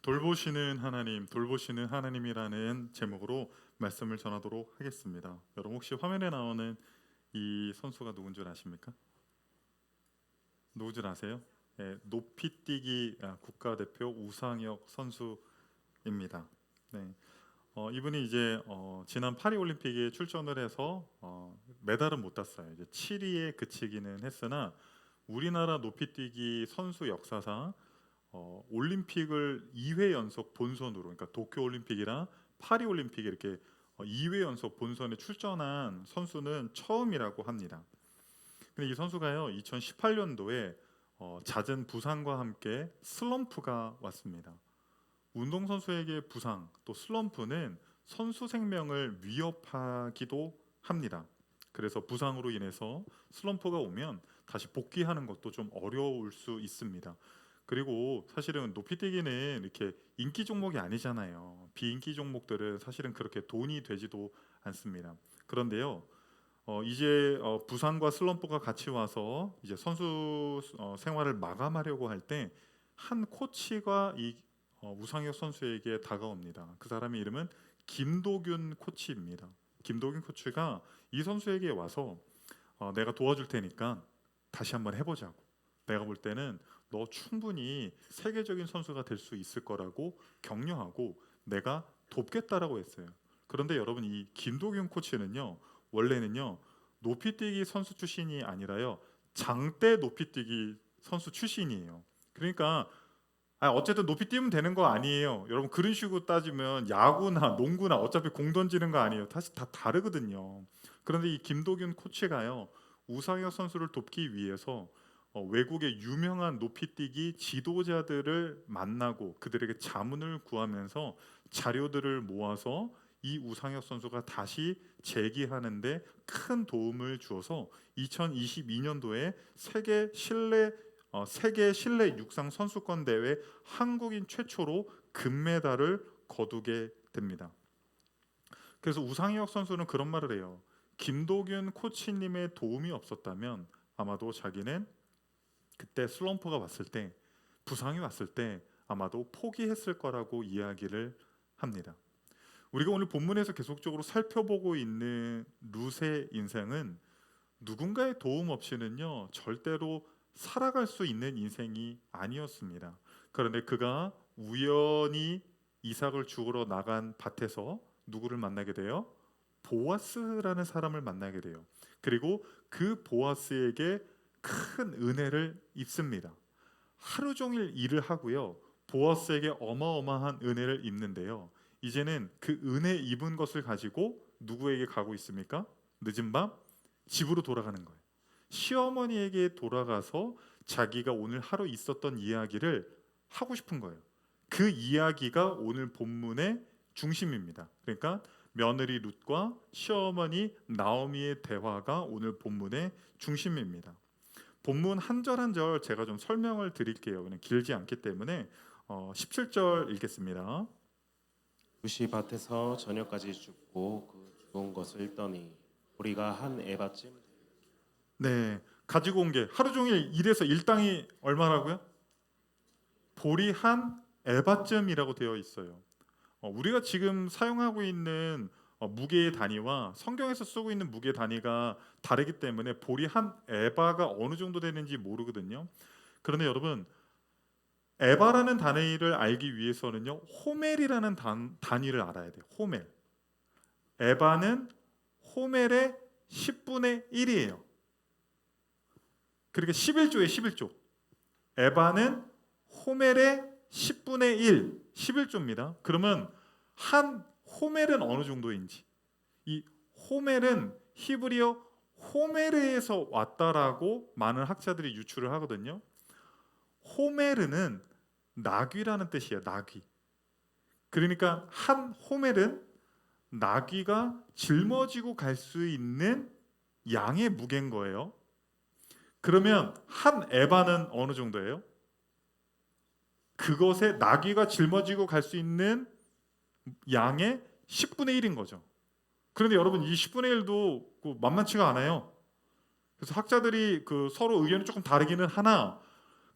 돌보시는 하나님, 돌보시는 하나님이라는 제목으로 말씀을 전하도록 하겠습니다. 여러분 혹시 화면에 나오는 이 선수가 누군 줄 아십니까? 누구 줄 아세요? 높이뛰기 국가대표 우상혁 선수입니다. 네, 이분이 이제 지난 파리 올림픽에 출전을 해서 메달은 못 땄어요. 이제 7위에 그치기는 했으나 우리나라 높이뛰기 선수 역사상 올림픽을 2회 연속 본선으로, 그러니까 도쿄 올림픽이랑 파리 올림픽에 이렇게 2회 연속 본선에 출전한 선수는 처음이라고 합니다. 근데 이 선수가요, 2018년도에 잦은 부상과 함께 슬럼프가 왔습니다. 운동선수에게 부상 또 슬럼프는 선수 생명을 위협하기도 합니다. 그래서 부상으로 인해서 슬럼프가 오면 다시 복귀하는 것도 좀 어려울 수 있습니다. 그리고 사실은 높이뛰기는 이렇게 인기 종목이 아니잖아요. 비인기 종목들은 사실은 그렇게 돈이 되지도 않습니다. 그런데요, 이제 부상과 슬럼프가 같이 와서 이제 선수 생활을 마감하려고 할 때 한 코치가 이 우상혁 선수에게 다가옵니다. 그 사람의 이름은 김도균 코치입니다. 김도균 코치가 이 선수에게 와서 내가 도와줄 테니까 다시 한번 해보자고. 내가 볼 때는 너 충분히 세계적인 선수가 될 수 있을 거라고 격려하고 내가 돕겠다라고 했어요. 그런데 여러분, 이 김도균 코치는요, 원래는요 높이뛰기 선수 출신이 아니라요 장대 높이뛰기 선수 출신이에요. 그러니까 어쨌든 높이 뛰면 되는 거 아니에요. 여러분, 그런 식으로 따지면 야구나 농구나 어차피 공 던지는 거 아니에요. 사실 다 다르거든요. 그런데 이 김도균 코치가요, 우상혁 선수를 돕기 위해서 외국의 유명한 높이뛰기 지도자들을 만나고 그들에게 자문을 구하면서 자료들을 모아서 이 우상혁 선수가 다시 재기하는데 큰 도움을 주어서 2022년도에 세계 실내 육상 선수권 대회 한국인 최초로 금메달을 거두게 됩니다. 그래서 우상혁 선수는 그런 말을 해요. 김도균 코치님의 도움이 없었다면 아마도 자기는 그때 슬럼프가 왔을 때, 부상이 왔을 때 아마도 포기했을 거라고 이야기를 합니다. 우리가 오늘 본문에서 계속적으로 살펴보고 있는 룻의 인생은 누군가의 도움 없이는요 절대로 살아갈 수 있는 인생이 아니었습니다. 그런데 그가 우연히 이삭을 죽으러 나간 밭에서 누구를 만나게 돼요? 보아스라는 사람을 만나게 돼요. 그리고 그 보아스에게 큰 은혜를 입습니다. 하루 종일 일을 하고요, 보아스에게 어마어마한 은혜를 입는데요, 이제는 그 은혜 입은 것을 가지고 누구에게 가고 있습니까? 늦은 밤 집으로 돌아가는 거예요. 시어머니에게 돌아가서 자기가 오늘 하루 있었던 이야기를 하고 싶은 거예요. 그 이야기가 오늘 본문의 중심입니다. 그러니까 며느리 룻과 시어머니 나오미의 대화가 오늘 본문의 중심입니다. 본문 한 절 한 절 제가 좀 설명을 드릴게요. 그냥 길지 않기 때문에 17절 읽겠습니다. 룻이 밭에서 저녁까지 죽고 그 죽은 것을 떠니 보리가 한 에바쯤. 네, 가지고 온 게 하루 종일 일해서 일당이 얼마라고요? 보리 한 에바쯤이라고 되어 있어요. 우리가 지금 사용하고 있는 무게의 단위와 성경에서 쓰고 있는 무게 단위가 다르기 때문에 보리 한 에바가 어느 정도 되는지 모르거든요. 그런데 여러분, 에바라는 단위를 알기 위해서는요 호멜이라는 단위를 알아야 돼요. 호멜. 에바는 호멜의 10분의 1이에요. 그러니까 11조에 11조. 에바는 호멜의 10분의 1, 11조입니다. 그러면 한 호멜은 어느 정도인지, 이 호멜은 히브리어 호메르에서 왔다라고 많은 학자들이 유추를 하거든요. 호메르는 나귀라는 뜻이에요. 나귀. 그러니까 한 호멜은 나귀가 짊어지고 갈 수 있는 양의 무게인 거예요. 그러면 한 에바는 어느 정도예요? 그것에 나귀가 짊어지고 갈 수 있는 양의 10분의 1인 거죠. 그런데 여러분, 이 10분의 1도 만만치가 않아요. 그래서 학자들이 서로 의견이 조금 다르기는 하나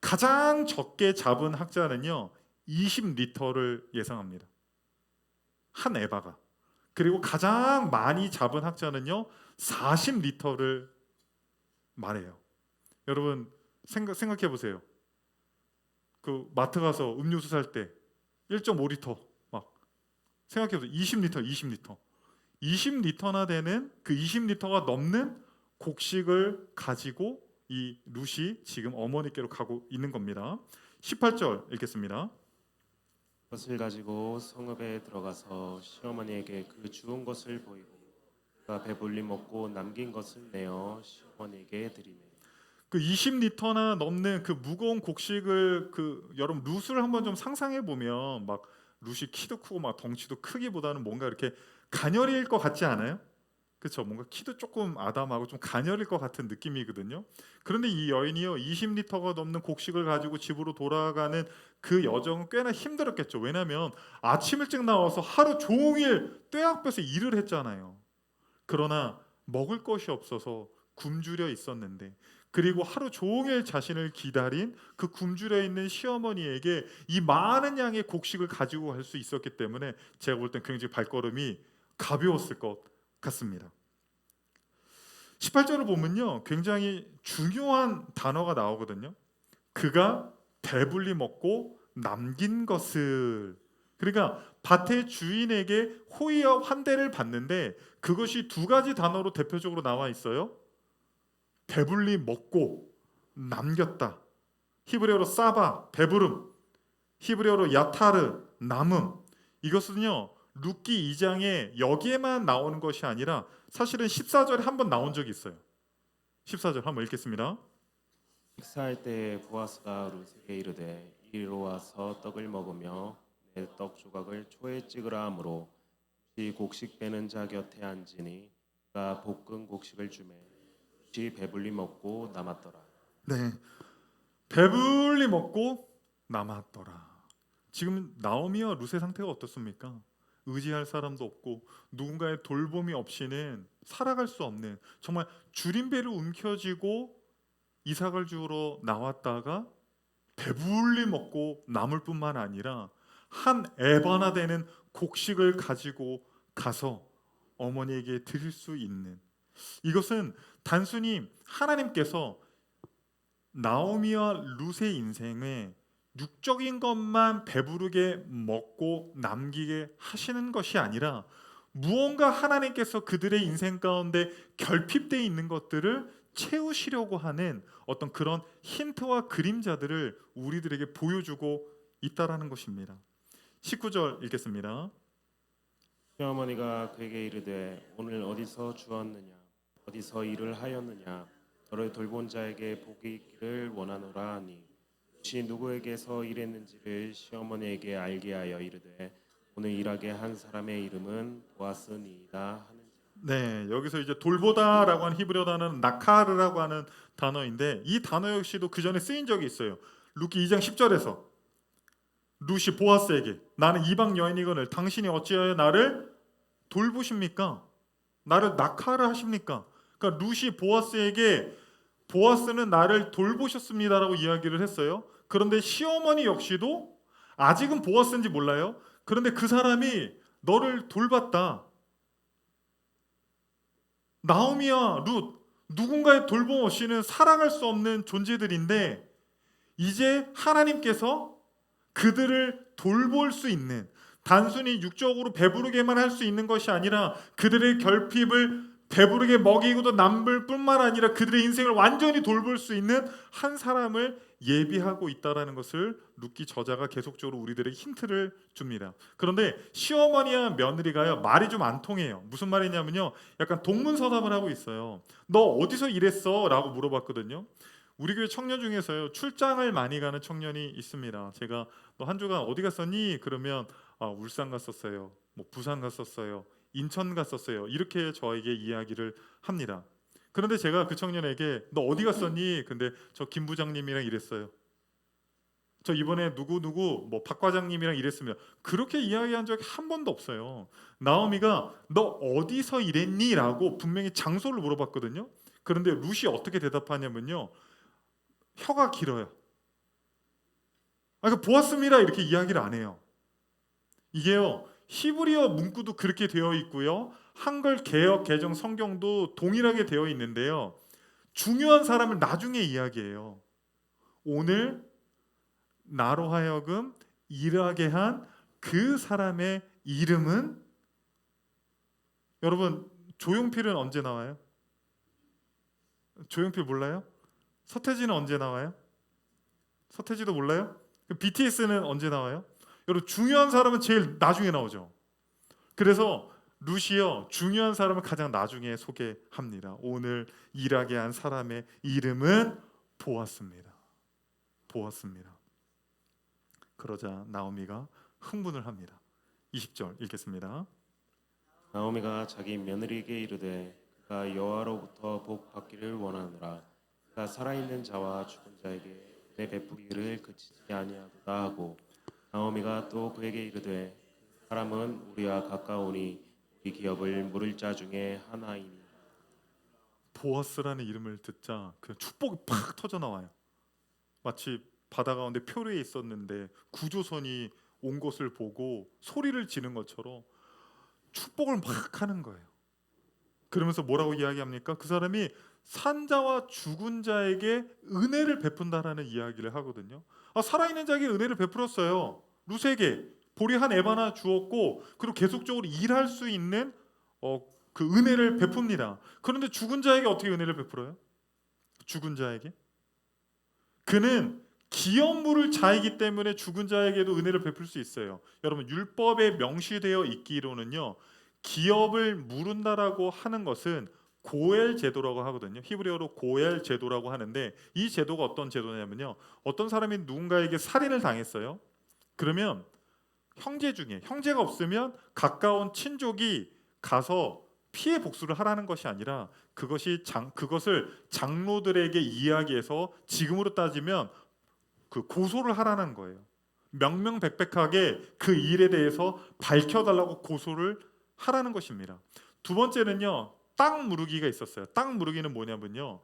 가장 적게 잡은 학자는요 20리터를 예상합니다. 한 에바가. 그리고 가장 많이 잡은 학자는요 40리터를 말해요. 여러분 생각해 보세요. 그 마트 가서 음료수 살 때 1.5리터 막 생각해 보세요. 20리터. 20리터나 되는 그 20리터가 넘는 곡식을 가지고 이 룻이 지금 어머니께로 가고 있는 겁니다. 18절 읽겠습니다. 그것을 가지고 성읍에 들어가서 시어머니에게 그 주운 것을 보이고 그가 배불리 먹고 남긴 것을 내어 시어머니에게 드리매 그 20리터나 넘는 그 무거운 곡식을 여러분 룻을 한번 좀 상상해 보면 막 룻이 키도 크고 막 덩치도 크기보다는 뭔가 이렇게 가녀릴 것 같지 않아요? 그렇죠. 뭔가 키도 조금 아담하고 좀 가녀릴 것 같은 느낌이거든요. 그런데 이 여인이요 20리터가 넘는 곡식을 가지고 집으로 돌아가는 그 여정은 꽤나 힘들었겠죠. 왜냐하면 아침 일찍 나와서 하루 종일 떼약볕에 일을 했잖아요. 그러나 먹을 것이 없어서 굶주려 있었는데, 그리고 하루 종일 자신을 기다린 그 굶주려 있는 시어머니에게 이 많은 양의 곡식을 가지고 갈 수 있었기 때문에 제가 볼 땐 굉장히 발걸음이 가벼웠을 것 같습니다. 18절을 보면요 굉장히 중요한 단어가 나오거든요. 그가 배불리 먹고 남긴 것을. 그러니까 밭의 주인에게 호의와 환대를 받는데 그것이 두 가지 단어로 대표적으로 나와 있어요. 배불리 먹고 남겼다. 히브리어로 사바 배부름, 히브리어로 야타르 남음. 이것은요 룻기 2장에 여기에만 나오는 것이 아니라 사실은 14절에 한번 나온 적이 있어요. 14절 한번 읽겠습니다. 식사할 때 보아스가 룻에게 이르되 이리로 와서 떡을 먹으며 내 떡 조각을 초에 찍으라 하므로 룻이 곡식 빼는 자 곁에 앉으니 그가 볶은 곡식을 주매 룻이 배불리 먹고 남았더라. 네, 배불리 먹고 남았더라. 지금 나오미와 룻의 상태가 어떻습니까? 의지할 사람도 없고 누군가의 돌봄이 없이는 살아갈 수 없는, 정말 줄임배를 움켜쥐고 이삭을 주우러 나왔다가 배불리 먹고 남을 뿐만 아니라 한 에바나 되는 곡식을 가지고 가서 어머니에게 드릴 수 있는, 이것은 단순히 하나님께서 나오미와 룻의 인생에 육적인 것만 배부르게 먹고 남기게 하시는 것이 아니라 무언가 하나님께서 그들의 인생 가운데 결핍되어 있는 것들을 채우시려고 하는 어떤 그런 힌트와 그림자들을 우리들에게 보여주고 있다라는 것입니다. 19절 읽겠습니다. 시어머니가 그에게 이르되 오늘 어디서 주었느냐 어디서 일을 하였느냐 너를 돌본 자에게 복이 있기를 원하노라 하니 룻이 누구에게서 일했는지를 시어머니에게 알게 하여 이르되 오늘 일하게 한 사람의 이름은 보아스니이다 하는지라. 네, 여기서 이제 돌보다라고 하는 히브리어 단어는 나카르라고 하는 단어인데 이 단어 역시도 그 전에 쓰인 적이 있어요. 룻기 2장 10절에서 룻이 보아스에게 나는 이방 여인이거늘 당신이 어찌하여 나를 돌보십니까? 나를 낙하를 하십니까? 그러니까 룻이 보아스에게 보아스는 나를 돌보셨습니다라고 이야기를 했어요. 그런데 시어머니 역시도 아직은 보아스인지 몰라요. 그런데 그 사람이 너를 돌봤다. 나오미와 룻 누군가의 돌봄 없이는 살아갈 수 없는 존재들인데 이제 하나님께서 그들을 돌볼 수 있는, 단순히 육적으로 배부르게만 할 수 있는 것이 아니라 그들의 결핍을 배부르게 먹이고도 남을 뿐만 아니라 그들의 인생을 완전히 돌볼 수 있는 한 사람을 예비하고 있다라는 것을 룻기 저자가 계속적으로 우리들에게 힌트를 줍니다. 그런데 시어머니와 며느리가요 말이 좀 안 통해요. 무슨 말이냐면요, 약간 동문서답을 하고 있어요. 너 어디서 일했어? 라고 물어봤거든요. 우리 교회 청년 중에서요 출장을 많이 가는 청년이 있습니다. 제가 너 한 주간 어디 갔었니? 그러면 울산 갔었어요. 뭐 부산 갔었어요. 인천 갔었어요. 이렇게 저에게 이야기를 합니다. 그런데 제가 그 청년에게 너 어디 갔었니? 근데 저 김 부장님이랑 일했어요. 저 이번에 누구 뭐 박 과장님이랑 일했습니다. 그렇게 이야기한 적이 한 번도 없어요. 나오미가 너 어디서 일했니? 라고 분명히 장소를 물어봤거든요. 그런데 룻이 어떻게 대답하냐면요, 혀가 길어요. 보았습니다 이렇게 이야기를 안 해요. 이게요, 히브리어 문구도 그렇게 되어 있고요, 한글 개역 개정 성경도 동일하게 되어 있는데요, 중요한 사람을 나중에 이야기해요. 오늘 나로 하여금 일하게 한 그 사람의 이름은, 여러분 조용필은 언제 나와요? 조용필 몰라요? 서태지는 언제 나와요? 서태지도 몰라요? BTS는 언제 나와요? 여러분 중요한 사람은 제일 나중에 나오죠. 그래서 루시어 중요한 사람을 가장 나중에 소개합니다. 오늘 일하게 한 사람의 이름은 보았습니다. 보았습니다. 그러자 나오미가 흥분을 합니다. 20절 읽겠습니다. 나오미가 자기 며느리에게 이르되 그가 여호와로부터 복 받기를 원하노라. 그가 살아있는 자와 죽은 자에게 내 베푸기를 그치지 아니하도다 하고, 나오미가 또 그에게 이르되 그 사람은 우리와 가까우니 우리 기업을 물을 자 중에 하나이니. 보아스라는 이름을 듣자 그 축복이 팍 터져 나와요. 마치 바다 가운데 표류에 있었는데 구조선이 온 것을 보고 소리를 지는 것처럼 축복을 막 하는 거예요. 그러면서 뭐라고 이야기합니까? 그 사람이 산자와 죽은 자에게 은혜를 베푼다라는 이야기를 하거든요. 살아있는 자에게 은혜를 베풀었어요. 룻에게 보리 한 앱 하나 주었고, 그리고 계속적으로 일할 수 있는 그 은혜를 베풉니다. 그런데 죽은 자에게 어떻게 은혜를 베풀어요? 죽은 자에게? 그는 기업 물을 자이기 때문에 죽은 자에게도 은혜를 베풀 수 있어요. 여러분 율법에 명시되어 있기로는요, 기업을 물은다라고 하는 것은 고엘 제도라고 하거든요. 히브리어로 고엘 제도라고 하는데, 이 제도가 어떤 제도냐면요, 어떤 사람이 누군가에게 살인을 당했어요. 그러면 형제 중에, 형제가 없으면 가까운 친족이 가서 피해 복수를 하라는 것이 아니라 그것을 장로들에게 이야기해서, 지금으로 따지면 그 고소를 하라는 거예요. 명명백백하게 그 일에 대해서 밝혀달라고 고소를 하라는 것입니다. 두 번째는요, 땅 무르기가 있었어요. 땅 무르기는 뭐냐면요,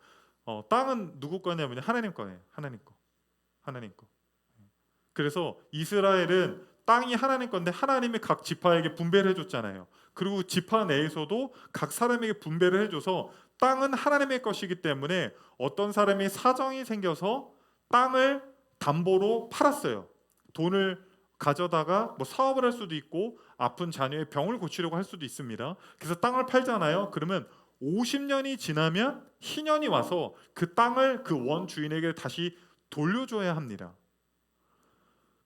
땅은 누구 거냐면요, 하나님 거예요. 하나님 거. 하나님 거. 그래서 이스라엘은 땅이 하나님 건데 하나님이 각 지파에게 분배를 해줬잖아요. 그리고 지파 내에서도 각 사람에게 분배를 해줘서 땅은 하나님의 것이기 때문에 어떤 사람이 사정이 생겨서 땅을 담보로 팔았어요. 돈을 가져다가 뭐 사업을 할 수도 있고 아픈 자녀의 병을 고치려고 할 수도 있습니다. 그래서 땅을 팔잖아요. 그러면 50년이 지나면 희년이 와서 그 땅을 그 원주인에게 다시 돌려줘야 합니다.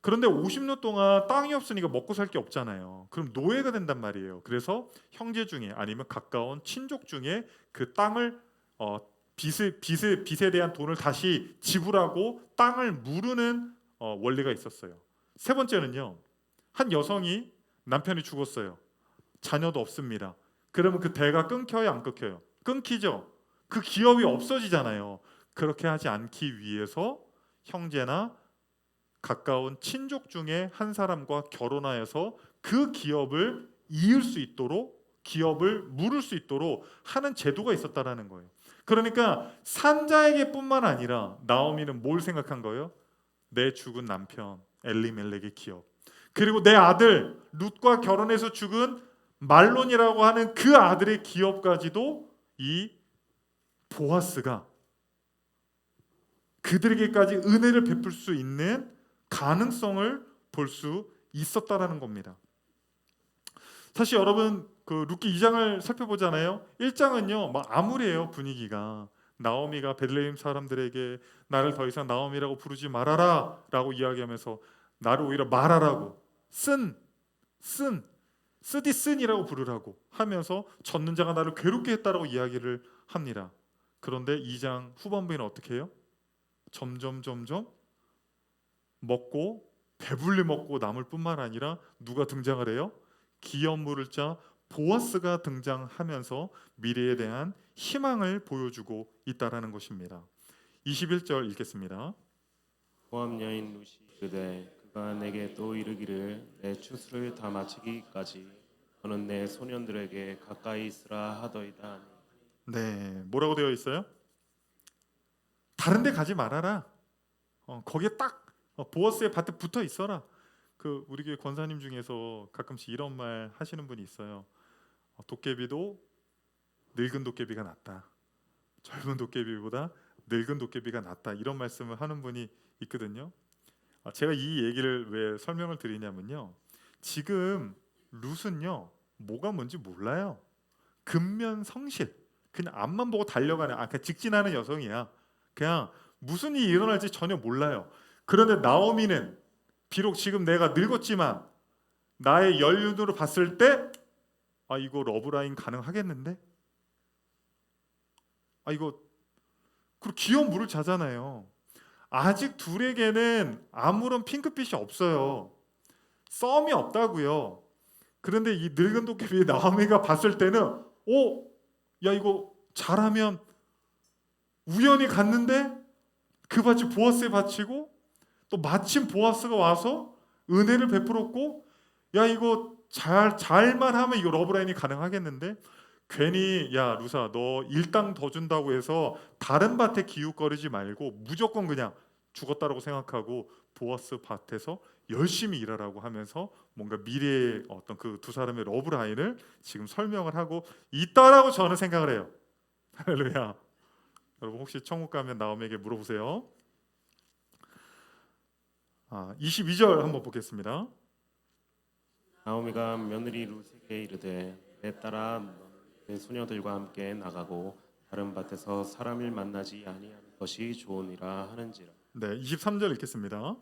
그런데 50년 동안 땅이 없으니까 먹고 살 게 없잖아요. 그럼 노예가 된단 말이에요. 그래서 형제 중에 아니면 가까운 친족 중에 그 땅을 빚에 대한 돈을 다시 지불하고 땅을 무르는 원리가 있었어요. 세 번째는요, 한 여성이 남편이 죽었어요. 자녀도 없습니다. 그러면 그 대가 끊겨요, 안 끊겨요? 끊기죠. 그 기업이 없어지잖아요. 그렇게 하지 않기 위해서 형제나 가까운 친족 중에 한 사람과 결혼하여서 그 기업을 이을 수 있도록, 기업을 물을 수 있도록 하는 제도가 있었다라는 거예요. 그러니까 산자에게뿐만 아니라 나오미는 뭘 생각한 거예요? 내 죽은 남편 엘리멜렉의 기업, 그리고 내 아들 룻과 결혼해서 죽은 말론이라고 하는 그 아들의 기업까지도 이 보아스가 그들에게까지 은혜를 베풀 수 있는 가능성을 볼 수 있었다라는 겁니다. 사실 여러분 그 룻기 2장을 살펴보잖아요. 1장은요 막 암울해요. 분위기가. 나오미가 베들레헴 사람들에게 나를 더 이상 나오미라고 부르지 말아라 라고 이야기하면서 나를 오히려 말하라고, 쓰디쓴이라고 부르라고 하면서 젖는 자가 나를 괴롭게 했다라고 이야기를 합니다. 그런데 2장 후반부에는 어떻게 해요? 점점 먹고 배불리 먹고 남을 뿐만 아니라 누가 등장을 해요? 기업 물을 자 보아스가 등장하면서 미래에 대한 희망을 보여주고 있다라는 것입니다. 21절 읽겠습니다. 모압 여인 룻이 이르되 그가 내게 또 이르기를 내 추수를 다 마치기까지 너는 내 소년들에게 가까이 있으라 하더이다. 네, 뭐라고 되어 있어요? 다른 데 가지 말아라. 거기에 딱 보아스의 밭에 붙어 있어라. 그 우리 교회 권사님 중에서 가끔씩 이런 말 하시는 분이 있어요. 도깨비도 늙은 도깨비가 낫다. 젊은 도깨비보다 늙은 도깨비가 낫다. 이런 말씀을 하는 분이 있거든요. 제가 이 얘기를 왜 설명을 드리냐면요. 지금 룻은요, 뭐가 뭔지 몰라요. 근면 성실, 그냥 앞만 보고 달려가는, 그냥 직진하는 여성이야. 그냥 무슨 일이 일어날지 전혀 몰라요. 그런데 나오미는 비록 지금 내가 늙었지만 나의 연륜으로 봤을 때, 이거 러브라인 가능하겠는데? 이거 그리고 귀여운 물을 자잖아요. 아직 둘에게는 아무런 핑크빛이 없어요. 썸이 없다고요. 그런데 이 늙은 도깨비 나오미가 봤을 때는, 야 이거 잘하면 우연히 갔는데 그 밭이 보아스의 밭이고, 또 마침 보아스가 와서 은혜를 베풀었고, 야 이거 잘만 하면 이거 러브라인이 가능하겠는데? 괜히 야 루사 너 일당 더 준다고 해서 다른 밭에 기웃거리지 말고 무조건 그냥 죽었다라고 생각하고 보아스 밭에서 열심히 일하라고 하면서 뭔가 미래의 어떤 그 두 사람의 러브라인을 지금 설명을 하고 있다라고 저는 생각을 해요. 할렐루야. 여러분 혹시 천국 가면 나오미에게 물어보세요. 22절 한번 보겠습니다. 나오미가 며느리 룻에게 이르되 내 딸아 내 소녀들과 함께 나가고 다른 밭에서 사람을 만나지 아니하는 것이 좋으니라 하는지라. 네, 23절 읽겠습니다.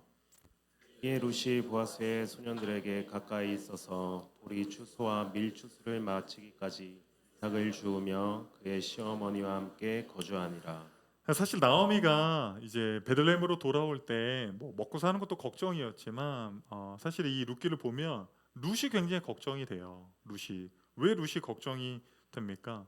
이에 룻이 보아스의 소년들에게 가까이 있어서 보리 추수와 밀 추수를 마치기까지 닭을 주우며 그의 시어머니와 함께 거주하니라. 사실 나오미가 이제 베들레헴으로 돌아올 때 뭐 먹고 사는 것도 걱정이었지만 사실 이 룻기를 보면 룻이 굉장히 걱정이 돼요. 왜 룻이 걱정이 됩니까?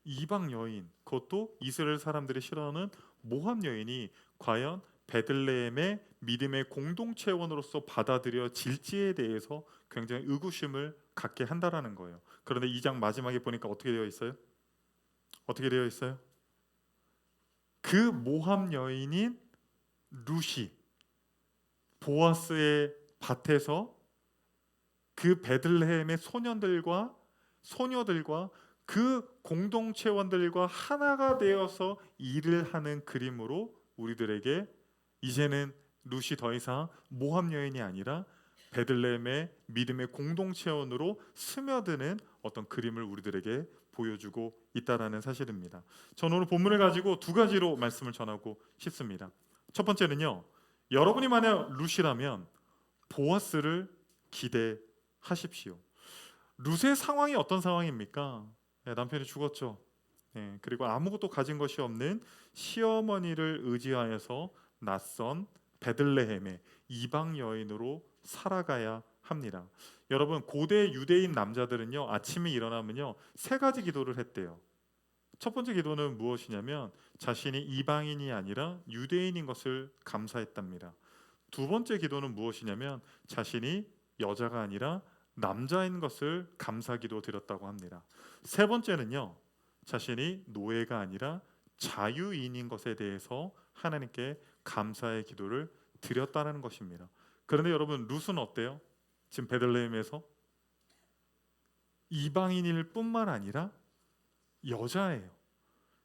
이방 여인, 그것도 이스라엘 사람들이 싫어하는 모함 여인이 과연 베들레헴의 믿음의 공동체원으로서 받아들여질지에 대해서 굉장히 의구심을 갖게 한다라는 거예요. 그런데 2장 마지막에 보니까 어떻게 되어 있어요? 어떻게 되어 있어요? 그 모함 여인인 룻이 보아스의 밭에서 그 베들레헴의 소녀들과 그 공동체원들과 하나가 되어서 일을 하는 그림으로 우리들에게 이제는 룻이 더 이상 모함 여인이 아니라 베들레헴의 믿음의 공동체원으로 스며드는 어떤 그림을 우리들에게 보여주고 있다라는 사실입니다. 저는 오늘 본문을 가지고 두 가지로 말씀을 전하고 싶습니다. 첫 번째는요, 여러분이 만약 룻이라면 보아스를 기대하십시오. 룻의 상황이 어떤 상황입니까? 남편이 죽었죠. 그리고 아무것도 가진 것이 없는 시어머니를 의지하여서 낯선 베들레헴의 이방 여인으로 살아가야 합니다. 여러분 고대 유대인 남자들은요 아침에 일어나면요 세 가지 기도를 했대요. 첫 번째 기도는 무엇이냐면 자신이 이방인이 아니라 유대인인 것을 감사했답니다. 두 번째 기도는 무엇이냐면 자신이 여자가 아니라 남자인 것을 감사기도 드렸다고 합니다. 세 번째는요 자신이 노예가 아니라 자유인인 것에 대해서 하나님께 감사의 기도를 드렸다는 것입니다. 그런데 여러분 룻은 어때요? 지금 베들레헴에서 이방인일 뿐만 아니라 여자예요.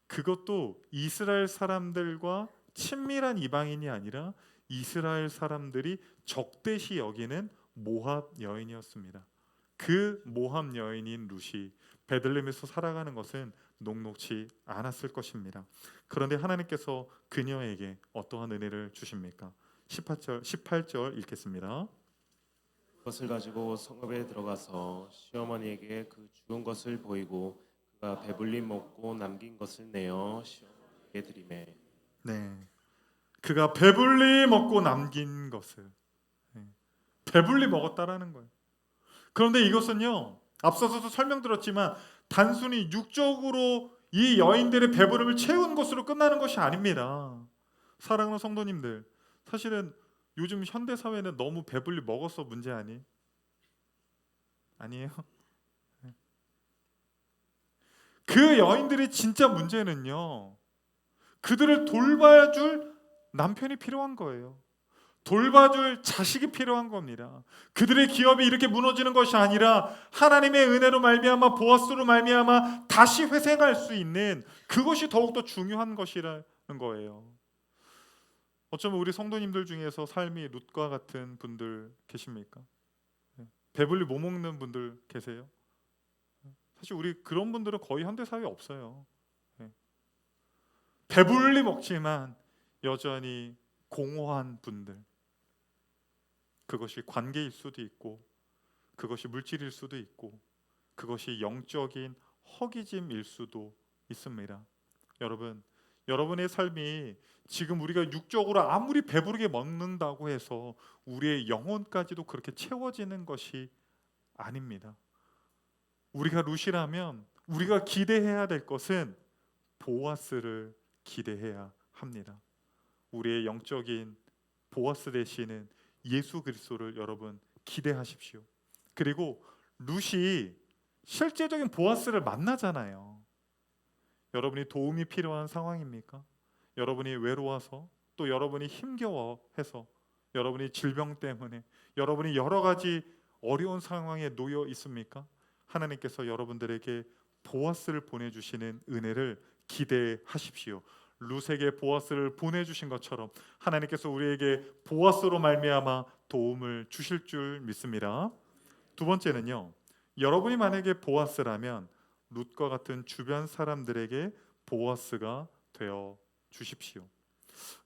그것도 이스라엘 사람들과 친밀한 이방인이 아니라 이스라엘 사람들이 적대시 여기는 모압 여인이었습니다. 그 모압 여인인 룻이 베들레헴에서 살아가는 것은 녹록지 않았을 것입니다. 그런데 하나님께서 그녀에게 어떠한 은혜를 주십니까? 18절 읽겠습니다. 그것을 가지고 성읍에 들어가서 시어머니에게 그 죽은 것을 보이고 그가 배불리 먹고 남긴 것을 내어 시어머니에게 드리매. 네, 그가 배불리 먹고 남긴 것을 배불리 먹었다라는 거예요. 그런데 이것은요 앞서서도 설명드렸지만 단순히 육적으로 이 여인들의 배부름을 채운 것으로 끝나는 것이 아닙니다. 사랑하는 성도님들, 사실은 요즘 현대 사회는 너무 배불리 먹어서 문제 아니에요? 그 여인들의 진짜 문제는요 그들을 돌봐줄 남편이 필요한 거예요. 돌봐줄 자식이 필요한 겁니다. 그들의 기업이 이렇게 무너지는 것이 아니라 하나님의 은혜로 말미암아 보아스로 말미암아 다시 회생할 수 있는 그것이 더욱더 중요한 것이라는 거예요. 어쩌면 우리 성도님들 중에서 삶이 룻과 같은 분들 계십니까? 배불리 못 먹는 분들 계세요? 사실 우리 그런 분들은 거의 현대 사회에 없어요. 배불리 먹지만 여전히 공허한 분들, 그것이 관계일 수도 있고 그것이 물질일 수도 있고 그것이 영적인 허기짐일 수도 있습니다. 여러분, 여러분의 삶이 지금 우리가 육적으로 아무리 배부르게 먹는다고 해서 우리의 영혼까지도 그렇게 채워지는 것이 아닙니다. 우리가 룻이라면 우리가 기대해야 될 것은 보아스를 기대해야 합니다. 우리의 영적인 보아스 되시는 예수 그리스도를 여러분 기대하십시오. 그리고 룻이 실제적인 보아스를 만나잖아요. 여러분이 도움이 필요한 상황입니까? 여러분이 외로워서, 또 여러분이 힘겨워해서, 여러분이 질병 때문에, 여러분이 여러 가지 어려운 상황에 놓여 있습니까? 하나님께서 여러분들에게 보아스를 보내주시는 은혜를 기대하십시오. 룻에게 보아스를 보내주신 것처럼 하나님께서 우리에게 보아스로 말미암아 도움을 주실 줄 믿습니다. 두 번째는요, 여러분이 만약에 보아스라면 룻과 같은 주변 사람들에게 보아스가 되어 주십시오.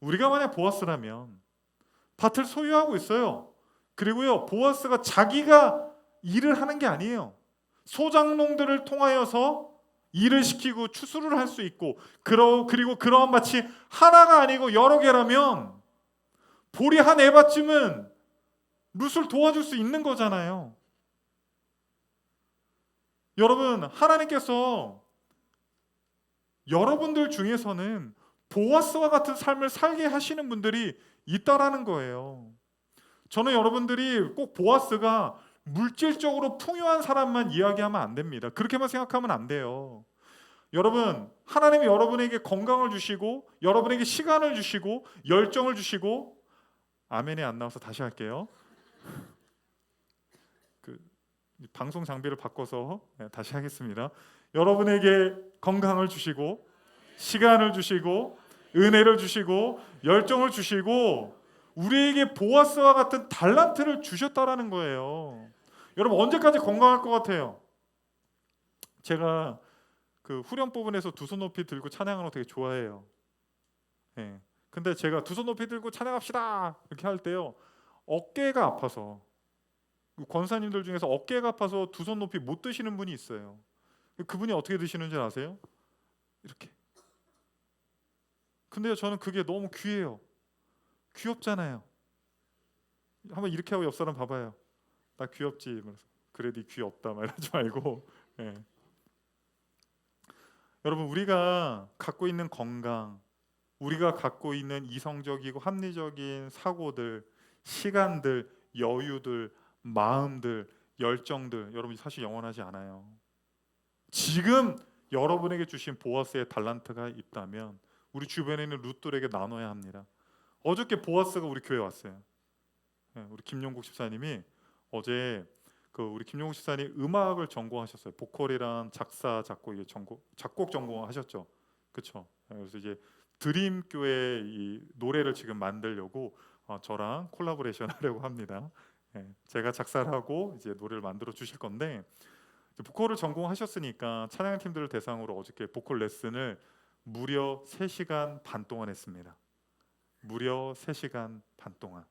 우리가 만약 보아스라면 밭을 소유하고 있어요. 그리고요, 보아스가 자기가 일을 하는 게 아니에요. 소작농들을 통하여서 일을 시키고 추수를 할 수 있고, 그리고 그러한 밭이 하나가 아니고 여러 개라면 보리 한 에바쯤은 룻을 도와줄 수 있는 거잖아요. 여러분, 하나님께서 여러분들 중에서는 보아스와 같은 삶을 살게 하시는 분들이 있다라는 거예요. 저는 여러분들이 꼭 보아스가 물질적으로 풍요한 사람만 이야기하면 안 됩니다. 그렇게만 생각하면 안 돼요. 여러분, 하나님이 여러분에게 건강을 주시고 여러분에게 시간을 주시고 열정을 주시고, 아멘이 안 나와서 다시 할게요. 방송 장비를 바꿔서 다시 하겠습니다. 여러분에게 건강을 주시고 시간을 주시고 은혜를 주시고 열정을 주시고 우리에게 보아스와 같은 달란트를 주셨다라는 거예요. 여러분, 언제까지 건강할 것 같아요? 제가 그 후렴 부분에서 두 손 높이 들고 찬양하는 거 되게 좋아해요. 근데 제가 두 손 높이 들고 찬양합시다 이렇게 할 때요, 어깨가 아파서, 권사님들 중에서 어깨가 아파서 두 손 높이 못 드시는 분이 있어요. 그분이 어떻게 드시는 줄 아세요? 이렇게. 근데요, 저는 그게 너무 귀해요. 귀엽잖아요. 한번 이렇게 하고 옆 사람 봐봐요. 나 귀엽지? 그래, 네 귀엽다 말하지 말고. 여러분, 우리가 갖고 있는 건강, 우리가 갖고 있는 이성적이고 합리적인 사고들, 시간들, 여유들, 마음들, 열정들, 여러분 사실 영원하지 않아요. 지금 여러분에게 주신 보아스의 달란트가 있다면 우리 주변에 있는 룻들에게 나눠야 합니다. 어저께 보아스가 우리 교회 왔어요. 우리 김용국 집사님이 어제 우리 김용국 집사님 음악을 전공하셨어요. 보컬이랑 작사, 작곡, 작곡 전공하셨죠. 그렇죠. 그래서 이제 드림 교회 이 노래를 지금 만들려고 저랑 콜라보레이션 하려고 합니다. 제가 작사를 하고 이제 노래를 만들어 주실 건데, 보컬을 전공하셨으니까 찬양팀들을 대상으로 어저께 보컬 레슨을 무려 3시간 반 동안 했습니다. 무려 3시간 반 동안.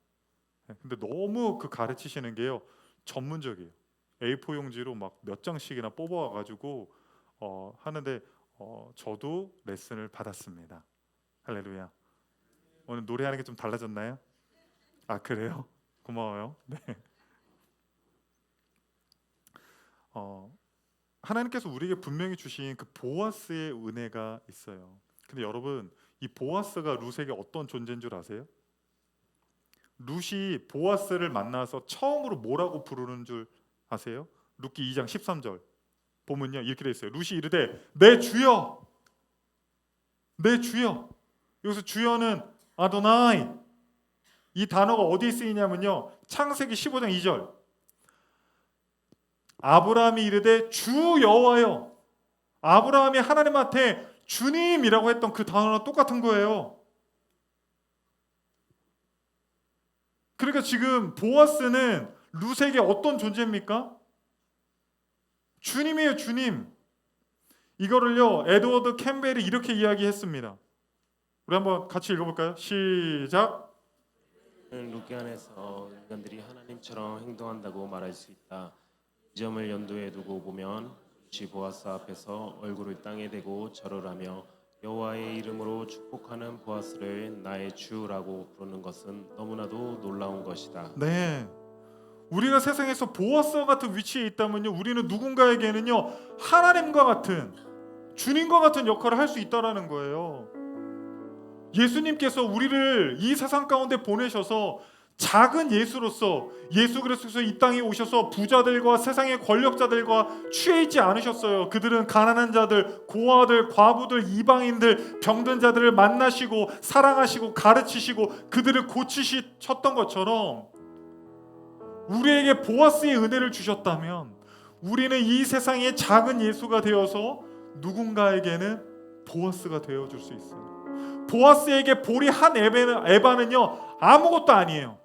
근데 너무 그 가르치시는 게요, 전문적이에요. A4 용지로 막 몇 장씩이나 뽑아와가지고 하는데 저도 레슨을 받았습니다. 할렐루야. 오늘 노래하는 게 좀 달라졌나요? 아, 그래요? 고마워요. 네. 하나님께서 우리에게 분명히 주신 그 보아스의 은혜가 있어요. 근데 여러분, 이 보아스가 룻에게 어떤 존재인 줄 아세요? 룻이 보아스를 만나서 처음으로 뭐라고 부르는 줄 아세요? 룻기 2장 13절 보면요, 이렇게 돼 있어요. 룻이 이르되 내 주여, 내 주여. 여기서 주여는 아도나이, 이 단어가 어디에 쓰이냐면요, 창세기 15장 2절. 아브라함이 이르되 주 여호와여. 아브라함이 하나님한테 주님이라고 했던 그 단어랑 똑같은 거예요. 그러니까 지금 보아스는 룻에게 어떤 존재입니까? 주님이에요, 주님. 이거를요, 에드워드 캠벨이 이렇게 이야기했습니다. 우리 한번 같이 읽어볼까요? 시작. 룻기 안에서 인간들이 하나님처럼 행동한다고 말할 수 있다. 이 점을 염두에 두고 보면 룻이 보아스 앞에서 얼굴을 땅에 대고 절을 하며 여호와의 이름으로 축복하는 보아스를 나의 주라고 부르는 것은 너무나도 놀라운 것이다. 네, 우리가 세상에서 보아스와 같은 위치에 있다면요, 우리는 누군가에게는요, 하나님과 같은, 주님과 같은 역할을 할 수 있다라는 거예요. 예수님께서 우리를 이 세상 가운데 보내셔서 작은 예수로서, 예수 그리스도께서 이 땅에 오셔서 부자들과 세상의 권력자들과 취해 있지 않으셨어요. 그들은 가난한 자들, 고아들, 과부들, 이방인들, 병든 자들을 만나시고 사랑하시고 가르치시고 그들을 고치셨던 것처럼 우리에게 보아스의 은혜를 주셨다면 우리는 이 세상의 작은 예수가 되어서 누군가에게는 보아스가 되어줄 수 있어요. 보아스에게 보리 한 에바는요, 아무것도 아니에요.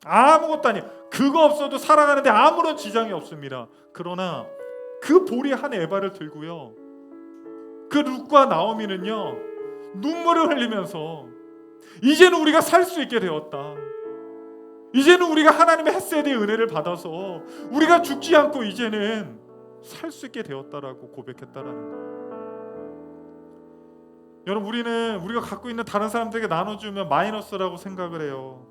아무것도 아니에요. 그거 없어도 살아가는데 아무런 지장이 없습니다. 그러나 그 보리 한 에바를 들고요, 그 룻과 나오미는요, 눈물을 흘리면서 이제는 우리가 살 수 있게 되었다. 이제는 우리가 하나님의 헤세드의 은혜를 받아서 우리가 죽지 않고 이제는 살 수 있게 되었다라고 고백했다라는 거예요. 여러분, 우리가 갖고 있는 다른 사람들에게 나눠주면 마이너스라고 생각을 해요.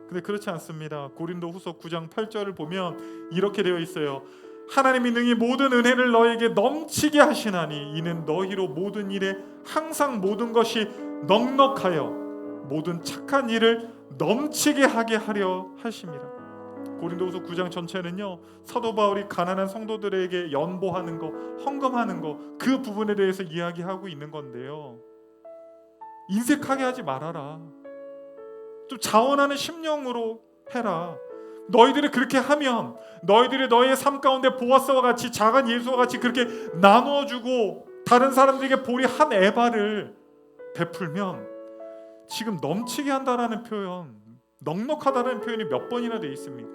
근데 그렇지 않습니다. 고린도후서 9장 8절을 보면 이렇게 되어 있어요. 하나님이 능히 모든 은혜를 너에게 넘치게 하시나니 이는 너희로 모든 일에 항상 모든 것이 넉넉하여 모든 착한 일을 넘치게 하게 하려 하심이라. 고린도후서 9장 전체는요, 사도 바울이 가난한 성도들에게 연보하는 거, 헌금하는 거, 그 부분에 대해서 이야기하고 있는 건데요, 인색하게 하지 말아라. 좀 자원하는 심령으로 해라. 너희들이 그렇게 하면 너희들이 너희의 삶 가운데 보아스와 같이 작은 예수와 같이 그렇게 나누어주고 다른 사람들에게 보리 한 에바를 베풀면, 지금 넘치게 한다라는 표현, 넉넉하다는 표현이 몇 번이나 돼 있습니까?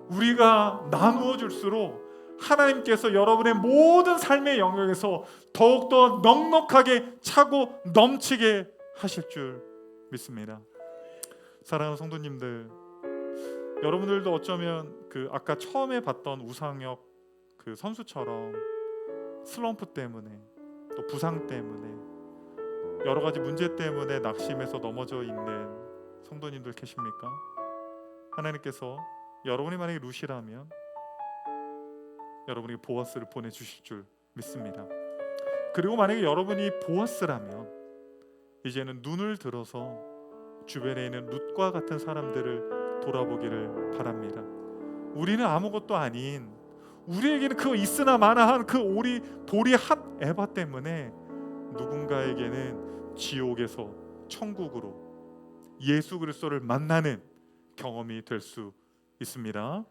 우리가 나누어 줄수록 하나님께서 여러분의 모든 삶의 영역에서 더욱더 넉넉하게 차고 넘치게 하실 줄 믿습니다. 사랑하는 성도님들, 여러분들도 어쩌면 그 아까 처음에 봤던 우상혁 그 선수처럼 슬럼프 때문에, 또 부상 때문에, 여러 가지 문제 때문에 낙심해서 넘어져 있는 성도님들 계십니까? 하나님께서 여러분이 만약에 룻이라면 여러분에게 보아스를 보내주실 줄 믿습니다. 그리고 만약에 여러분이 보아스라면 이제는 눈을 들어서 주변에 있는 룻과 같은 사람들을 돌아보기를 바랍니다. 우리는 아무것도 아닌, 우리에게는 그 있으나 마나한 그 보리 한 에바 때문에 누군가에게는 지옥에서 천국으로 예수 그리스도를 만나는 경험이 될 수 있습니다.